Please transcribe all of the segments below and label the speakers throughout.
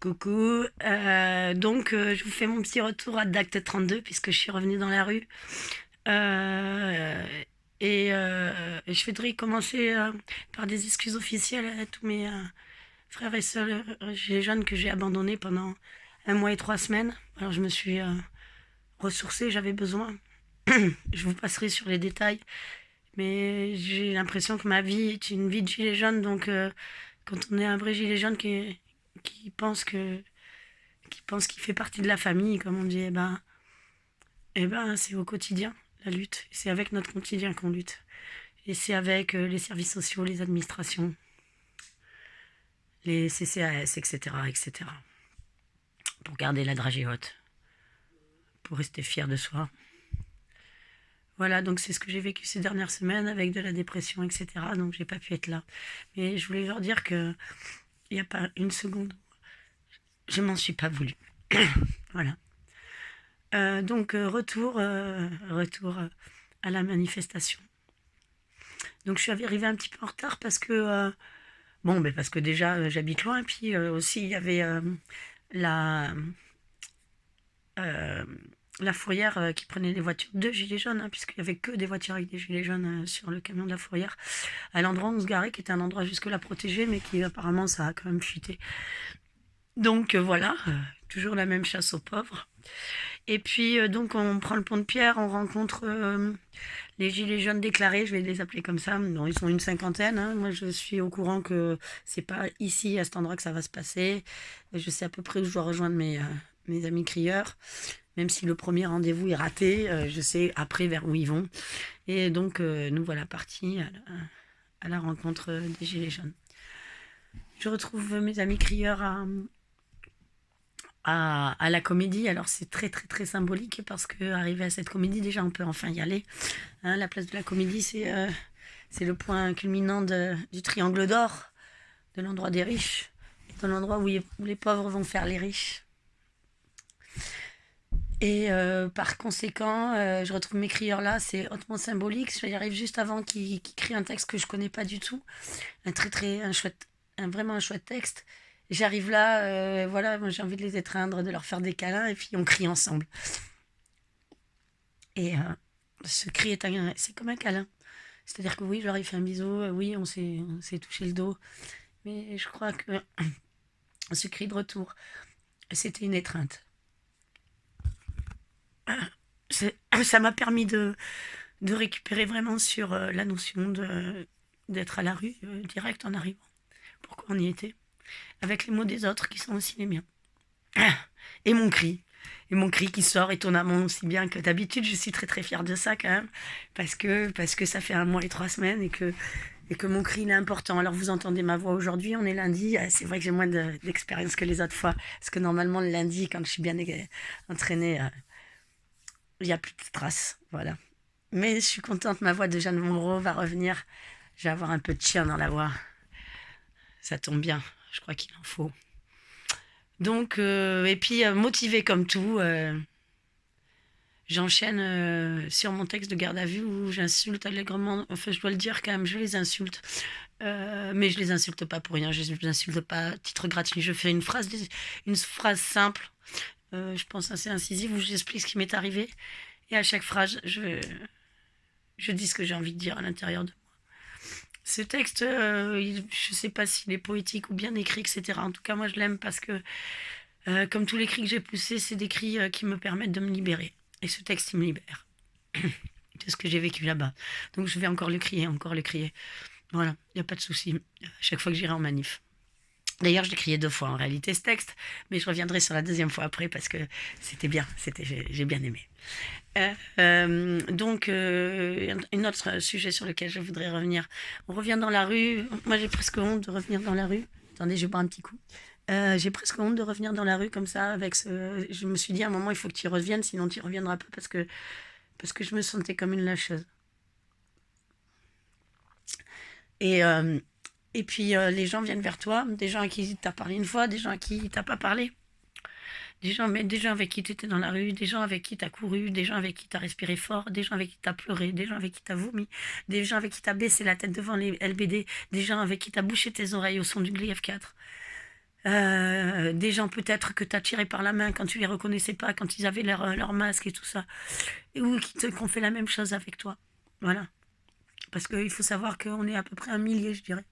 Speaker 1: Coucou. Je vous fais mon petit retour à d'acte 32 puisque je suis revenue dans la rue. Euh, je voudrais commencer par des excuses officielles à tous mes frères et sœurs gilets jaunes que j'ai abandonnés pendant 1 mois et 3 semaines. Alors je me suis ressourcée, j'avais besoin. Je vous passerai sur les détails, mais j'ai l'impression que ma vie est une vie de gilet jaune. Quand on est un vrai gilet jaune qui pense qu'il fait partie de la famille, comme on dit, c'est au quotidien la lutte. C'est avec notre quotidien qu'on lutte. Et c'est avec les services sociaux, les administrations, les CCAS, etc., etc. Pour garder la dragée haute, pour rester fier de soi. Voilà, donc c'est ce que j'ai vécu ces dernières semaines avec de la dépression, etc. Donc j'ai pas pu être là. Mais je voulais leur dire que il n'y a pas une seconde, je m'en suis pas voulu. Voilà. Retour à la manifestation. Donc je suis arrivée un petit peu en retard parce que parce que déjà j'habite loin, et puis aussi il y avait la euh, la fourrière qui prenait les voitures de gilets jaunes, hein, puisqu'il y avait que des voitures avec des gilets jaunes sur le camion de la fourrière, à l'endroit où on se garait, qui était un endroit jusque-là protégé, mais qui apparemment ça a quand même fuité. Voilà, toujours la même chasse aux pauvres. Et puis on prend le pont de Pierre, on rencontre les gilets jaunes déclarés, je vais les appeler comme ça. Non, ils sont une cinquantaine, hein. Moi, je suis au courant que c'est pas ici, à cet endroit, que ça va se passer. Je sais à peu près où je dois rejoindre mes amis crieurs. Même si le premier rendez-vous est raté, je sais après vers où ils vont. Et donc, nous voilà partis à la rencontre des gilets jaunes. Je retrouve mes amis crieurs à la comédie. Alors c'est très très très symbolique parce que arrivé à cette comédie, déjà on peut enfin y aller. Hein, la place de la comédie, c'est le point culminant du triangle d'or, de l'endroit des riches, de l'endroit où les pauvres vont faire les riches. Et par conséquent, je retrouve mes crieurs là, c'est hautement symbolique. J'y arrive juste avant qu'ils crient un texte que je connais pas du tout, vraiment un chouette texte. J'arrive là, voilà, moi j'ai envie de les étreindre, de leur faire des câlins, et puis on crie ensemble. Et ce cri c'est comme un câlin. C'est-à-dire que oui, je leur ai fait un bisou, oui, on s'est touché le dos, mais je crois que ce cri de retour, c'était une étreinte. Ça m'a permis de récupérer vraiment sur la notion d'être à la rue, direct en arrivant. Pourquoi on y était. Avec les mots des autres qui sont aussi les miens. Et mon cri. Et mon cri qui sort étonnamment aussi bien que d'habitude. Je suis très très fière de ça quand même. Parce que ça fait 1 mois et 3 semaines et que mon cri il est important. Alors vous entendez ma voix aujourd'hui, on est lundi. C'est vrai que j'ai moins d'expérience que les autres fois. Parce que normalement le lundi, quand je suis bien entraînée, il n'y a plus de traces. Voilà. Mais je suis contente, ma voix de Jeanne Monroe va revenir. Je vais avoir un peu de chien dans la voix. Ça tombe bien, je crois qu'il en faut. Et puis motivée comme tout, j'enchaîne sur mon texte de garde à vue où j'insulte allègrement, enfin je dois le dire quand même, je les insulte. Mais je les insulte pas pour rien, je les insulte pas à titre gratuit. Je fais une phrase simple, je pense assez incisive, où j'explique ce qui m'est arrivé. Et à chaque phrase, je dis ce que j'ai envie de dire à l'intérieur de moi. Ce texte, je ne sais pas s'il est poétique ou bien écrit, etc. En tout cas, moi, je l'aime parce que, comme tous les cris que j'ai poussés, c'est des cris qui me permettent de me libérer. Et ce texte, il me libère. C'est ce que j'ai vécu là-bas. Donc, je vais encore le crier, encore le crier. Voilà, il n'y a pas de souci. À chaque fois que j'irai en manif. D'ailleurs, je l'ai crié 2 fois en réalité ce texte, mais je reviendrai sur la deuxième fois après parce que c'était bien, j'ai bien aimé. Un autre sujet sur lequel je voudrais revenir. On revient dans la rue. Moi, j'ai presque honte de revenir dans la rue. Attendez, je vais boire un petit coup. J'ai presque honte de revenir dans la rue comme ça. Je me suis dit à un moment, il faut que tu y reviennes, sinon tu y reviendras pas parce que je me sentais comme une lâcheuse. Et, euh, et puis, les gens viennent vers toi, des gens à qui t'as parlé une fois, des gens à qui t'as pas parlé. Des gens avec qui tu étais dans la rue, des gens avec qui tu as couru, des gens avec qui tu as respiré fort, des gens avec qui tu as pleuré, des gens avec qui tu as vomi, des gens avec qui tu as baissé la tête devant les LBD, des gens avec qui tu as bouché tes oreilles au son du Glyph 4. Des gens peut-être que tu as tiré par la main quand tu les reconnaissais pas, quand ils avaient leur masque et tout ça, ou qui ont fait la même chose avec toi. Voilà. Parce qu'il faut savoir qu'on est à peu près 1 millier, je dirais.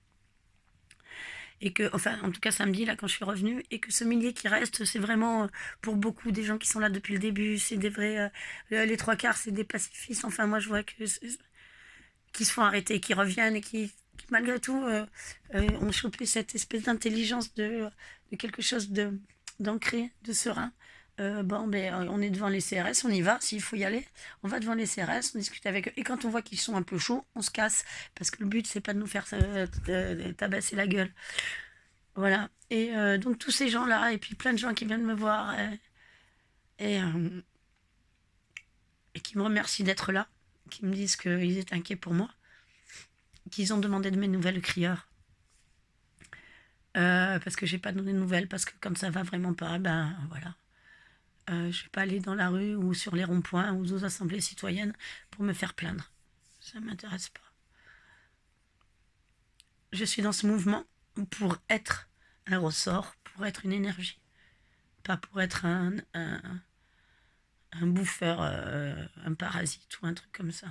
Speaker 1: Et que, enfin, en tout cas samedi, là, quand je suis revenue, et que ce millier qui reste, c'est vraiment, pour beaucoup des gens qui sont là depuis le début, c'est des vrais, les trois quarts, c'est des pacifistes. Enfin, moi, je vois qui se font arrêter, qui reviennent et qui malgré tout, ont chopé cette espèce d'intelligence de quelque chose d'ancré, de serein. Bon, ben, on est devant les CRS, on y va, s'il faut y aller, on va devant les CRS, on discute avec eux, et quand on voit qu'ils sont un peu chauds, on se casse, parce que le but, c'est pas de nous faire tabasser la gueule. Voilà. Et donc, tous ces gens-là, et puis plein de gens qui viennent me voir, et, euh, et qui me remercient d'être là, qui me disent qu'ils étaient inquiets pour moi, qu'ils ont demandé de mes nouvelles au crieur. Parce que j'ai pas donné de nouvelles, parce que quand ça va vraiment pas, ben voilà. Je vais pas aller dans la rue ou sur les ronds-points ou aux assemblées citoyennes pour me faire plaindre. Ça m'intéresse pas. Je suis dans ce mouvement pour être un ressort, pour être une énergie, pas pour être un bouffeur, un parasite ou un truc comme ça.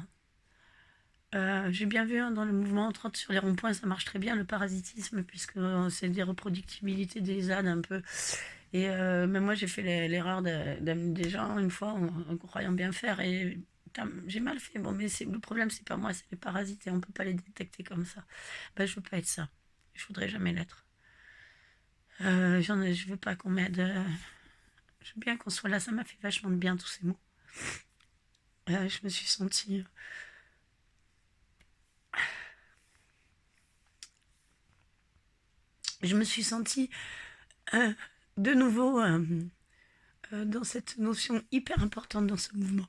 Speaker 1: J'ai bien vu hein, dans le mouvement, entre autres sur les ronds-points, ça marche très bien le parasitisme, puisque c'est des reproductibilités des ânes un peu. Et même moi, j'ai fait l'erreur d'amener des gens une fois en croyant bien faire. Et putain, j'ai mal fait. Bon, mais le problème, c'est pas moi, c'est les parasites et on peut pas les détecter comme ça. Ben, je veux pas être ça. Je voudrais jamais l'être. Je veux pas qu'on m'aide. Je veux bien qu'on soit là. Ça m'a fait vachement de bien, tous ces mots. Je me suis sentie. Je me suis sentie euh, de nouveau dans cette notion hyper importante dans ce mouvement,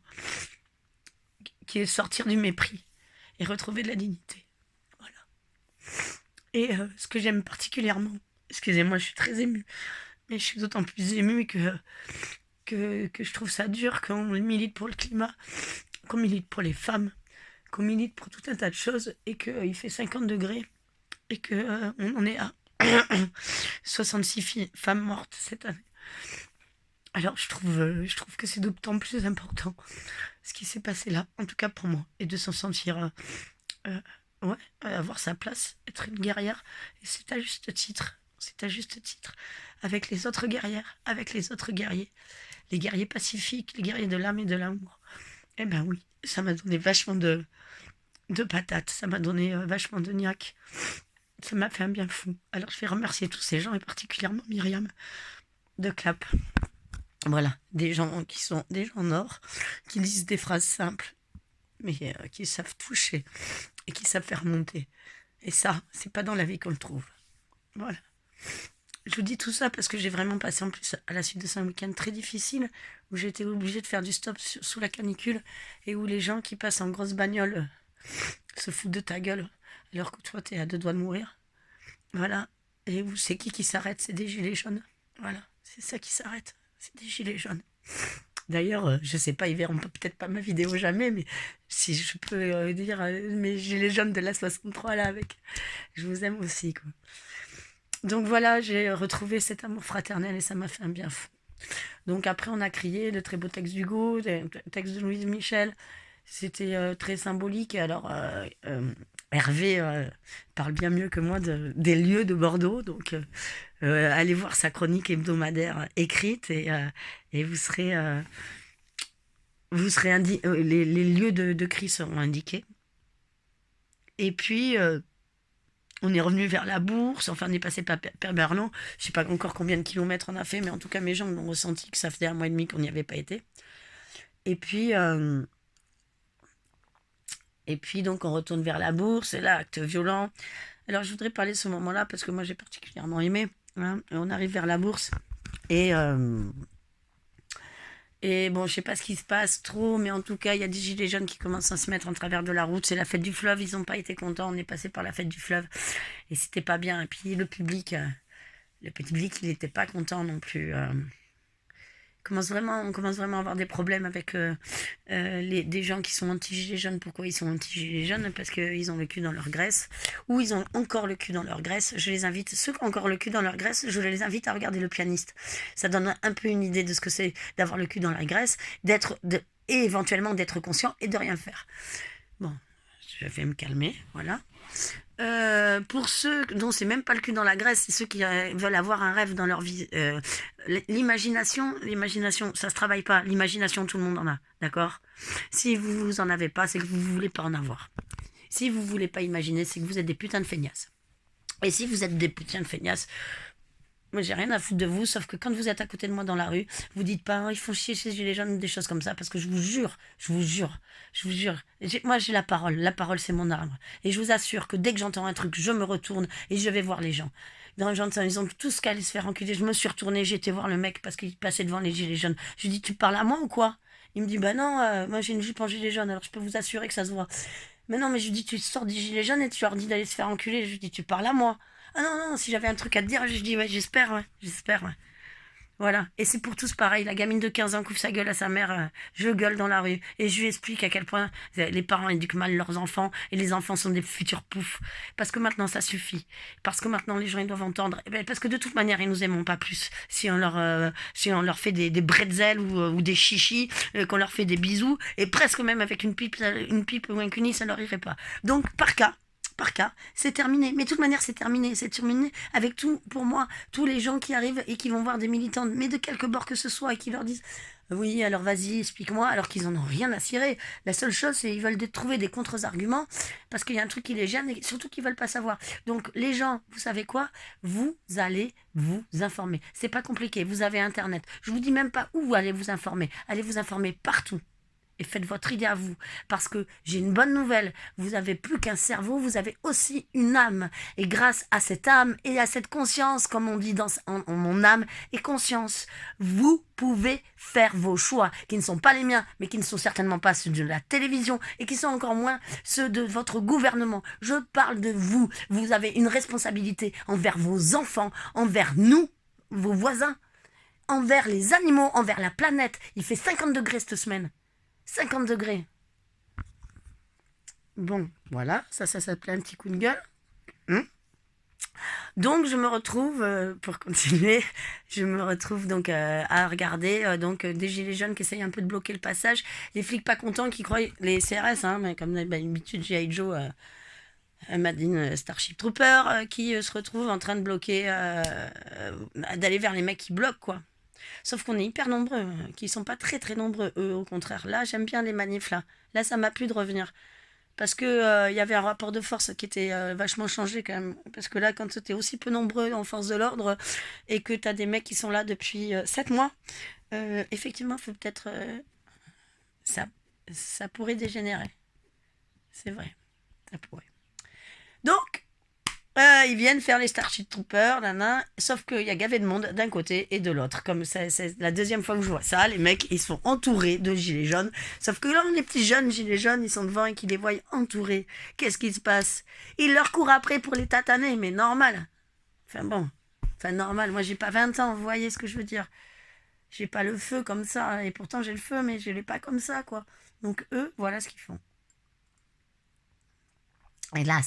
Speaker 1: qui est sortir du mépris et retrouver de la dignité. Voilà. Et ce que j'aime particulièrement, excusez-moi, je suis très émue, mais je suis d'autant plus émue que je trouve ça dur qu'on milite pour le climat, qu'on milite pour les femmes, qu'on milite pour tout un tas de choses, et qu'il fait 50 degrés, et qu'on en est à 66 femmes mortes cette année. Alors je trouve que c'est d'autant plus important ce qui s'est passé là, en tout cas pour moi, et de s'en sentir, euh, ouais, avoir sa place, être une guerrière, et c'est à juste titre, c'est à juste titre, avec les autres guerrières, avec les autres guerriers, les guerriers pacifiques, les guerriers de l'âme et de l'amour. Eh ben oui, ça m'a donné vachement de patates, ça m'a donné vachement de niaque, ça m'a fait un bien fou. Alors je vais remercier tous ces gens, et particulièrement Myriam de Clap. Voilà, des gens qui sont des gens en or, qui disent des phrases simples, mais qui savent toucher et qui savent faire monter. Et ça, c'est pas dans la vie qu'on le trouve. Voilà. Je vous dis tout ça parce que j'ai vraiment passé en plus à la suite de ça un week-end très difficile où j'ai été obligée de faire du stop sous la canicule et où les gens qui passent en grosse bagnole se foutent de ta gueule alors que toi t'es à 2 doigts de mourir. Voilà. Et où c'est qui s'arrête? C'est des gilets jaunes. Voilà. C'est ça qui s'arrête. C'est des gilets jaunes. D'ailleurs, je sais pas, ils verront peut-être pas ma vidéo jamais, mais si je peux dire mes gilets jaunes de la 63 là avec, je vous aime aussi quoi. Donc voilà, j'ai retrouvé cet amour fraternel et ça m'a fait un bien fou. Donc après, on a crié de très beaux textes d'Hugo, des textes de Louise Michel. C'était très symbolique. Alors, Hervé parle bien mieux que moi des lieux de Bordeaux. Donc, allez voir sa chronique hebdomadaire écrite et les lieux de cri seront indiqués. Et puis, on est revenu vers la Bourse, enfin on est passé par Père Berland. Je sais pas encore combien de kilomètres on a fait, mais en tout cas mes jambes ont ressenti que ça faisait 1 mois et demi qu'on n'y avait pas été. Et puis, euh, et puis donc on retourne vers la Bourse, et là, acte violent. Alors je voudrais parler de ce moment-là parce que moi j'ai particulièrement aimé. Hein. On arrive vers la Bourse et, euh, et bon, je sais pas ce qui se passe trop, mais en tout cas, il y a des gilets jaunes qui commencent à se mettre en travers de la route. C'est la fête du fleuve, ils n'ont pas été contents. On est passé par la fête du fleuve et c'était pas bien. Et puis le public, il n'était pas content non plus. On commence vraiment à avoir des problèmes avec des gens qui sont anti-gilets jaunes. Pourquoi ils sont anti-gilets jaunes? Parce qu'ils ont le cul dans leur graisse, ou ils ont encore le cul dans leur graisse. Je les invite, ceux qui ont encore le cul dans leur graisse, je les invite à regarder Le Pianiste. Ça donne un peu une idée de ce que c'est d'avoir le cul dans la graisse, et éventuellement d'être conscient et de rien faire. Bon, je vais me calmer, voilà. Pour ceux dont c'est même pas le cul dans la graisse, c'est ceux qui veulent avoir un rêve dans leur vie. L'imagination, ça se travaille pas. L'imagination, tout le monde en a, d'accord? Si vous en avez pas, c'est que vous voulez pas en avoir. Si vous voulez pas imaginer, c'est que vous êtes des putains de feignasses. Et si vous êtes des putains de feignasses, moi, j'ai rien à foutre de vous, sauf que quand vous êtes à côté de moi dans la rue, vous dites pas, oh, ils font chier chez les jeunes, des choses comme ça, parce que je vous jure, moi j'ai la parole c'est mon arme. Et je vous assure que dès que j'entends un truc, je me retourne et je vais voir les gens. Dans les gens, ils ont tous qu'à aller se faire enculer. Je me suis retournée, j'ai été voir le mec parce qu'il passait devant les gilets jaunes. Je lui dis, tu parles à moi ou quoi? Il me dit, bah non, moi j'ai une jupe en gilet jaune, alors je peux vous assurer que ça se voit. Mais non, mais je lui dis, tu sors des gilets jaunes et tu leur dis d'aller se faire enculer. Je lui dis, tu parles à moi. Ah non, non, si j'avais un truc à te dire, je dis, ouais, j'espère, ouais. Voilà. Et c'est pour tous pareil. La gamine de 15 ans couvre sa gueule à sa mère, je gueule dans la rue. Et je lui explique à quel point les parents éduquent mal leurs enfants et les enfants sont des futurs poufs. Parce que maintenant, ça suffit. Parce que maintenant, les gens, ils doivent entendre. Eh ben, parce que de toute manière, ils nous aimons pas plus. Si on leur fait des bretzels ou des chichis, qu'on leur fait des bisous, et presque même avec une pipe ou un cuni, ça leur irait pas. Donc, par cas, c'est terminé. Mais de toute manière, c'est terminé. C'est terminé avec tout, pour moi, tous les gens qui arrivent et qui vont voir des militants, mais de quelque bord que ce soit, et qui leur disent oui, alors vas-y, explique-moi, alors qu'ils en ont rien à cirer. La seule chose, c'est qu'ils veulent trouver des contre-arguments, parce qu'il y a un truc qui les gêne, et surtout qu'ils veulent pas savoir. Donc, les gens, vous savez quoi? Vous allez vous informer. C'est pas compliqué. Vous avez Internet. Je vous dis même pas où allez vous informer. Allez vous informer partout. Et faites votre idée à vous. Parce que j'ai une bonne nouvelle. Vous n'avez plus qu'un cerveau, vous avez aussi une âme. Et grâce à cette âme et à cette conscience, comme on dit en mon âme et conscience, vous pouvez faire vos choix, qui ne sont pas les miens, mais qui ne sont certainement pas ceux de la télévision, et qui sont encore moins ceux de votre gouvernement. Je parle de vous. Vous avez une responsabilité envers vos enfants, envers nous, vos voisins, envers les animaux, envers la planète. Il fait 50 degrés cette semaine. 50 degrés. Bon, voilà, ça s'appelait un petit coup de gueule. Donc je me retrouve, pour continuer, je me retrouve donc à regarder des gilets jaunes qui essayent un peu de bloquer le passage. Les flics pas contents qui croient, les CRS, hein, mais comme d'habitude G.I. Joe, Madine Starship Trooper, qui se retrouvent en train de bloquer, d'aller vers les mecs qui bloquent, quoi. Sauf qu'on est hyper nombreux, qui sont pas très très nombreux, eux, au contraire. Là, j'aime bien les manifs, là. Là, ça m'a plu de revenir. Parce que y avait un rapport de force qui était vachement changé quand même. Parce que là, quand tu es aussi peu nombreux en force de l'ordre et que tu as des mecs qui sont là depuis 7 mois, effectivement, faut peut-être. Ça, ça pourrait dégénérer. C'est vrai. Ça pourrait. Donc, ils viennent faire les Starship Troopers, sauf qu'il y a gavé de monde d'un côté et de l'autre. Comme c'est la deuxième fois que je vois ça, les mecs, ils sont entourés de gilets jaunes. Sauf que là, les petits jeunes gilets jaunes, ils sont devant et qu'ils les voient entourés. Qu'est-ce qui se passe? Ils leur courent après pour les tataner, mais normal. Normal. Moi, j'ai pas 20 ans, vous voyez ce que je veux dire? J'ai pas le feu comme ça, et pourtant j'ai le feu, mais je l'ai pas comme ça, quoi. Donc eux, voilà ce qu'ils font. Et là,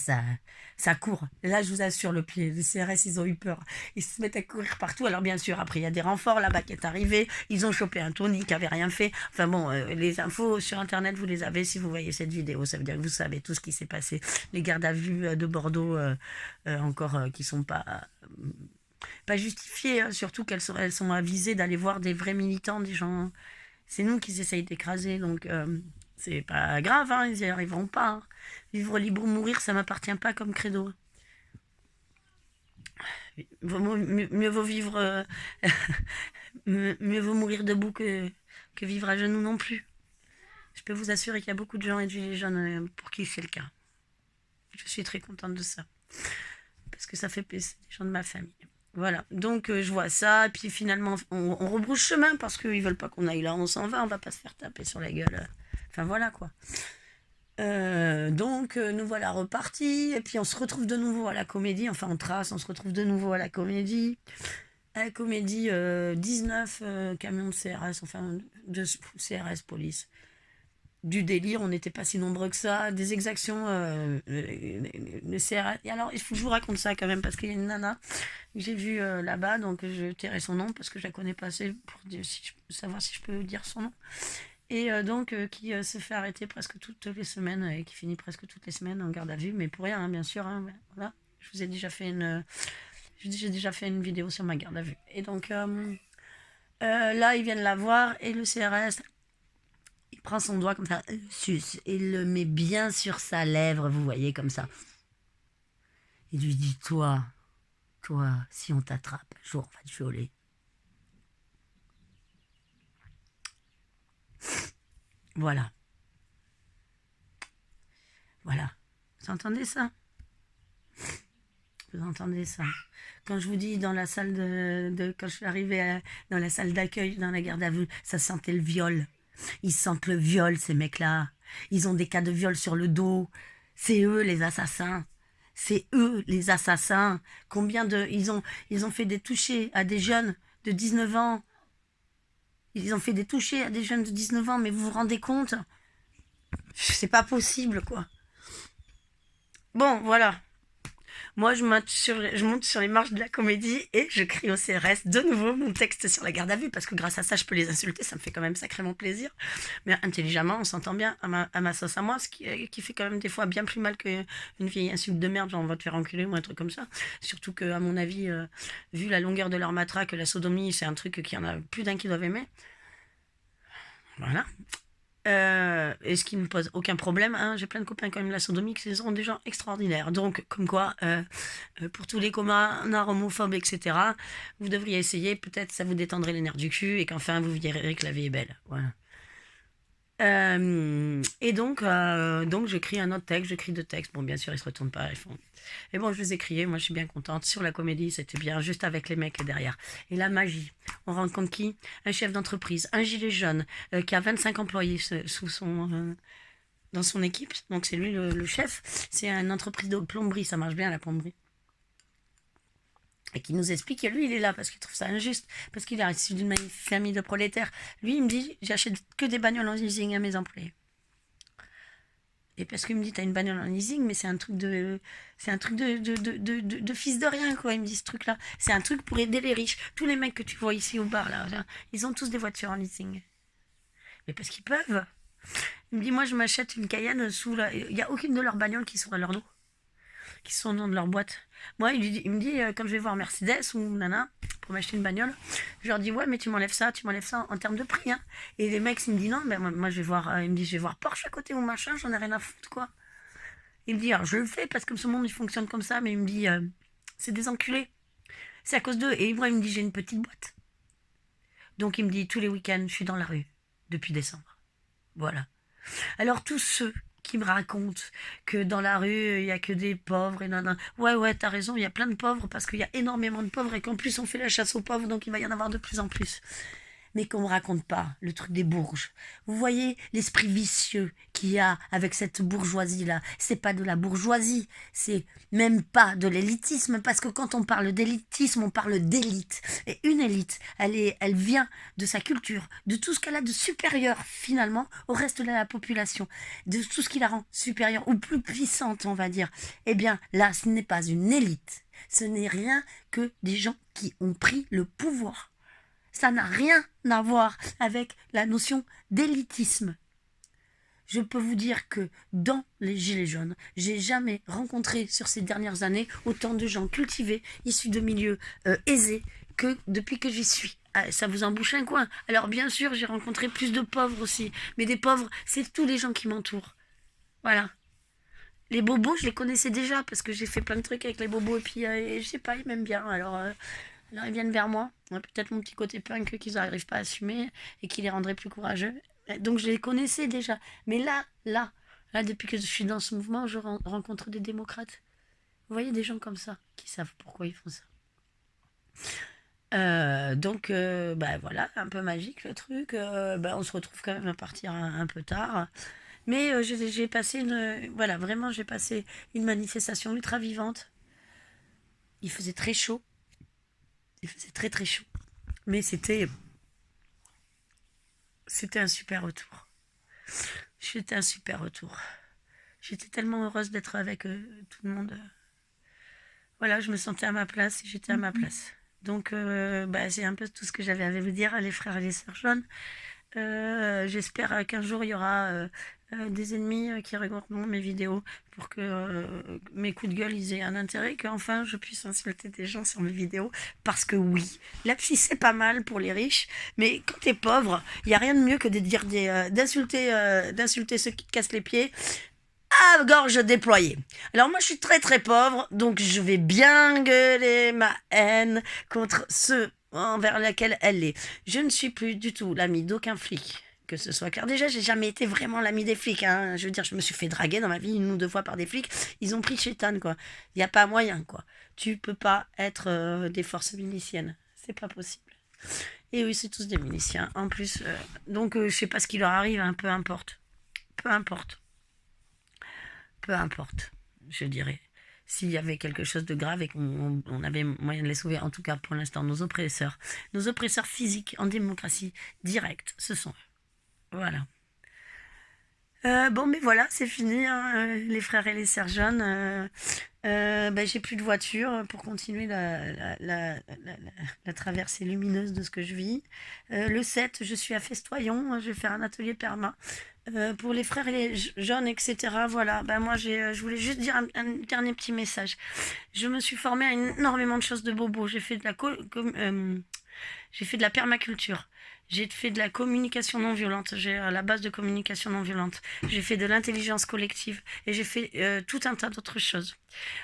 Speaker 1: ça court. Et là, je vous assure, les CRS, ils ont eu peur. Ils se mettent à courir partout. Alors, bien sûr, après, il y a des renforts là-bas qui est arrivé. Ils ont chopé un Tony qui avait rien fait. Enfin bon, les infos sur Internet, vous les avez si vous voyez cette vidéo. Ça veut dire que vous savez tout ce qui s'est passé. Les gardes à vue de Bordeaux, encore, qui sont pas justifiées. Hein, surtout elles sont avisées d'aller voir des vrais militants, des gens. C'est nous qui essayent d'écraser. Donc, c'est pas grave, hein, ils n'y arriveront pas. Hein. Vivre libre ou mourir, ça m'appartient pas comme credo. Mieux vaut vivre, mieux vaut mourir debout que vivre à genoux non plus. Je peux vous assurer qu'il y a beaucoup de gens et de gilets jaunes pour qui c'est le cas. Je suis très contente de ça. Parce que ça fait plaisir des gens de ma famille. Voilà, donc je vois ça, et puis finalement on rebrousse chemin parce qu'ils veulent pas qu'on aille là, on s'en va, on va pas se faire taper sur la gueule. Enfin voilà quoi. Donc nous voilà repartis, et puis on se retrouve de nouveau à la comédie, enfin on trace, on se retrouve de nouveau à la comédie. à la Comédie, 19 camions de CRS, enfin de CRS police. Du délire, on n'était pas si nombreux que ça, des exactions, le CRS. Et alors, il faut que je vous raconte ça quand même, parce qu'il y a une nana que j'ai vue là-bas, donc je tairai son nom, parce que je la connais pas assez pour savoir si je peux dire son nom. Et donc, qui se fait arrêter presque toutes les semaines, et qui finit presque toutes les semaines en garde à vue, mais pour rien, hein, bien sûr. Hein, voilà. Je vous ai déjà fait j'ai déjà fait une vidéo sur ma garde à vue. Et donc, là, ils viennent la voir, et le CRS, il prend son doigt comme ça, sus, et il le met bien sur sa lèvre, vous voyez, comme ça. Il lui dit, toi, si on t'attrape, un jour, on va te violer. Voilà, voilà. Vous entendez ça? Vous entendez ça? Quand je vous dis dans la salle quand je suis arrivée dans la salle d'accueil, dans la garde à vue, ça sentait le viol. Ils sentent le viol, ces mecs-là. Ils ont des cas de viol sur le dos. C'est eux les assassins. C'est eux les assassins. Ils ont fait des touchés à des jeunes de 19 ans. Ils ont fait des touchés à des jeunes de 19 ans, mais vous vous rendez compte? C'est pas possible, quoi. Bon, voilà. Moi, je monte sur les marches de la Comédie et je crie au CRS de nouveau mon texte sur la garde à vue, parce que grâce à ça, je peux les insulter, ça me fait quand même sacrément plaisir. Mais intelligemment, on s'entend bien à ma sauce à moi, qui fait quand même des fois bien plus mal qu'une vieille insulte de merde, genre on va te faire enculer ou un truc comme ça. Surtout que, à mon avis, vu la longueur de leur matraque, la sodomie, c'est un truc qu'il y en a plus d'un qui doivent aimer. Voilà. Et ce qui ne me pose aucun problème, hein. J'ai plein de copains quand même la sodomie qui sont des gens extraordinaires. Donc, comme quoi, pour tous les connards homophobes, etc., vous devriez essayer, peut-être ça vous détendrait les nerfs du cul et qu'enfin vous verrez que la vie est belle. Voilà. Et donc j'écris un autre texte, j'écris deux textes. Bon, bien sûr, ils se retournent pas, ils font. Et bon, je les ai criés, moi je suis bien contente. Sur la Comédie, c'était bien, juste avec les mecs derrière. Et la magie, on rencontre qui? Un chef d'entreprise, un gilet jaune, qui a 25 employés dans son équipe. Donc c'est lui le chef. C'est une entreprise de plomberie, ça marche bien la plomberie. Et qui nous explique que lui, il est là parce qu'il trouve ça injuste, parce qu'il est issu d'une famille de prolétaires. Lui, il me dit, j'achète que des bagnoles en leasing à mes employés. Et parce qu'il me dit, t'as une bagnole en leasing, mais c'est un truc de fils de rien, quoi. Il me dit ce truc-là. C'est un truc pour aider les riches. Tous les mecs que tu vois ici au bar, là, ils ont tous des voitures en leasing. Mais parce qu'ils peuvent. Il me dit, moi, je m'achète une Cayenne il n'y a aucune de leurs bagnoles qui sont à leur dos, qui sont au nom de leur boîte. Moi, il me dit, quand je vais voir Mercedes ou Nana pour m'acheter une bagnole, je leur dis, ouais, mais tu m'enlèves ça en termes de prix. Hein. Et les mecs, ils me disent, non, ben, moi, je vais voir, il me dit, je vais voir Porsche à côté ou machin, j'en ai rien à foutre, quoi. Il me dit, alors je le fais parce que ce monde, il fonctionne comme ça, mais il me dit, c'est des enculés. C'est à cause d'eux. Et moi, il me dit, j'ai une petite boîte. Donc, il me dit, tous les week-ends, je suis dans la rue depuis décembre. Voilà. Alors tous ceux qui me racontent que dans la rue, il n'y a que des pauvres et non. Ouais, t'as raison, il y a plein de pauvres parce qu'il y a énormément de pauvres et qu'en plus on fait la chasse aux pauvres, donc il va y en avoir de plus en plus. Mais qu'on ne me raconte pas le truc des bourges. Vous voyez l'esprit vicieux qu'il y a avec cette bourgeoisie-là. C'est pas de la bourgeoisie, c'est même pas de l'élitisme, parce que quand on parle d'élitisme, on parle d'élite. Et une élite, elle vient de sa culture, de tout ce qu'elle a de supérieur finalement au reste de la population, de tout ce qui la rend supérieure ou plus puissante, on va dire. Eh bien, là, ce n'est pas une élite. Ce n'est rien que des gens qui ont pris le pouvoir. Ça n'a rien à voir avec la notion d'élitisme. Je peux vous dire que dans les Gilets jaunes, j'ai jamais rencontré sur ces dernières années autant de gens cultivés, issus de milieux aisés, que depuis que j'y suis. Ah, ça vous embouche un coin. Alors bien sûr, j'ai rencontré plus de pauvres aussi. Mais des pauvres, c'est tous les gens qui m'entourent. Voilà. Les bobos, je les connaissais déjà parce que j'ai fait plein de trucs avec les bobos et puis je sais pas, ils m'aiment bien. Alors ils viennent vers moi. Peut-être mon petit côté punk qu'ils n'arrivent pas à assumer et qui les rendrait plus courageux. Donc je les connaissais déjà. Mais là, depuis que je suis dans ce mouvement, je rencontre des démocrates. Vous voyez des gens comme ça qui savent pourquoi ils font ça. Donc, bah voilà, un peu magique le truc. On se retrouve quand même à partir un peu tard. Mais j'ai passé voilà, vraiment, j'ai passé une manifestation ultra vivante. Il faisait très chaud. Il faisait très très chaud. Mais c'était un super retour. C'était un super retour. J'étais tellement heureuse d'être avec tout le monde. Voilà, je me sentais à ma place et j'étais à ma place. Donc, c'est un peu tout ce que j'avais à vous dire, les frères et les sœurs jaunes. J'espère qu'un jour il y aura des ennemis qui regarderont mes vidéos pour que mes coups de gueule ils aient un intérêt, qu'enfin je puisse insulter des gens sur mes vidéos. Parce que oui, la psy c'est pas mal pour les riches, mais quand t'es pauvre, il n'y a rien de mieux que de dire d'insulter ceux qui te cassent les pieds à gorge déployée. Alors moi je suis très très pauvre, donc je vais bien gueuler ma haine contre ceux envers lesquels elle est. Je ne suis plus du tout l'ami d'aucun flic que ce soit. Car déjà, j'ai jamais été vraiment l'ami des flics. Hein. Je veux dire, je me suis fait draguer dans ma vie 1 ou 2 fois par des flics. Ils ont pris chétane, quoi. Il n'y a pas moyen, quoi. Tu peux pas être des forces miliciennes. C'est pas possible. Et oui, c'est tous des miliciens. En plus, donc je sais pas ce qui leur arrive, hein. Peu importe. Peu importe. Peu importe, je dirais. S'il y avait quelque chose de grave et qu'on avait moyen de les sauver, en tout cas pour l'instant, nos oppresseurs physiques en démocratie directe, ce sont eux. Voilà. Bon, mais voilà, c'est fini, hein, les frères et les sœurs jeunes. J'ai plus de voiture pour continuer la traversée lumineuse de ce que je vis. Le 7, je suis à Festoyon, je vais faire un atelier perma. Pour les frères et les jeunes, etc. Voilà, moi je voulais juste dire un dernier petit message. Je me suis formée à énormément de choses de bobo. J'ai fait de la permaculture. J'ai fait de la communication non violente. J'ai la base de communication non violente. J'ai fait de l'intelligence collective. Et j'ai fait tout un tas d'autres choses.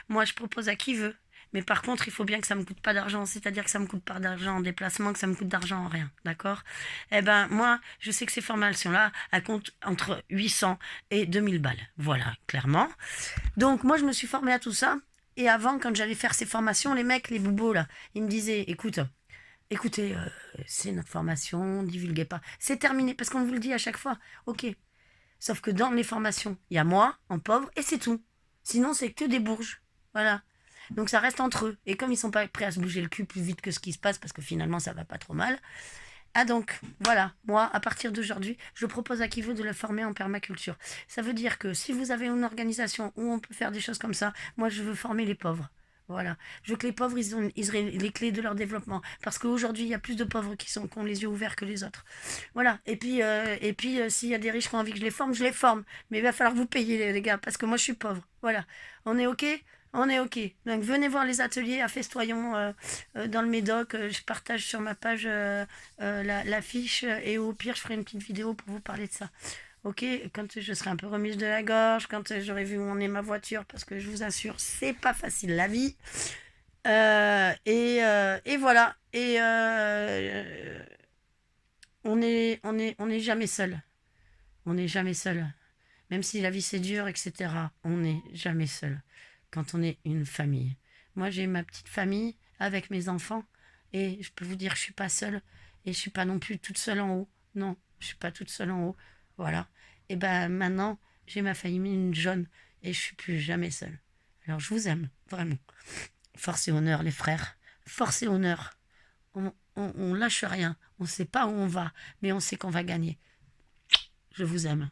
Speaker 1: Moi, je propose à qui veut. Mais par contre, il faut bien que ça me coûte pas d'argent. C'est-à-dire que ça me coûte pas d'argent en déplacement, que ça me coûte d'argent en rien. D'accord? Eh ben, moi, je sais que ces formations-là, elles comptent entre 800 et 2000 balles. Voilà, clairement. Donc, moi, je me suis formée à tout ça. Et avant, quand j'allais faire ces formations, les mecs, les boubos, là, ils me disaient, écoutez, c'est notre formation, divulguez pas. C'est terminé, parce qu'on vous le dit à chaque fois. Ok. Sauf que dans les formations, il y a moi, en pauvre, et c'est tout. Sinon, c'est que des bourges. Voilà. Donc ça reste entre eux. Et comme ils sont pas prêts à se bouger le cul plus vite que ce qui se passe, parce que finalement, ça va pas trop mal. Ah donc, voilà, moi, à partir d'aujourd'hui, je propose à qui veut de le former en permaculture. Ça veut dire que si vous avez une organisation où on peut faire des choses comme ça, moi, je veux former les pauvres. Voilà. Je veux que les pauvres, ils aient les clés de leur développement. Parce qu'aujourd'hui, il y a plus de pauvres qui ont les yeux ouverts que les autres. Voilà. Et puis, s'il y a des riches qui ont envie que je les forme. Mais il va falloir vous payer, les gars, parce que moi, je suis pauvre. Voilà. On est OK? On est OK. Donc, venez voir les ateliers à Festoyon, dans le Médoc. Je partage sur ma page l'affiche. Et au pire, je ferai une petite vidéo pour vous parler de ça. Ok, quand je serai un peu remise de la gorge, quand j'aurai vu où en est ma voiture, parce que je vous assure, c'est pas facile la vie. Et voilà. Et on n'est jamais seul. On n'est jamais seul. Même si la vie c'est dur, etc. On n'est jamais seul quand on est une famille. Moi, j'ai ma petite famille avec mes enfants et je peux vous dire, je suis pas seule et je suis pas non plus toute seule en haut. Non, je suis pas toute seule en haut. Voilà. Et ben maintenant, j'ai ma famille jaune et je suis plus jamais seule. Alors je vous aime, vraiment. Force et honneur, les frères. Force et honneur. On lâche rien. On ne sait pas où on va, mais on sait qu'on va gagner. Je vous aime.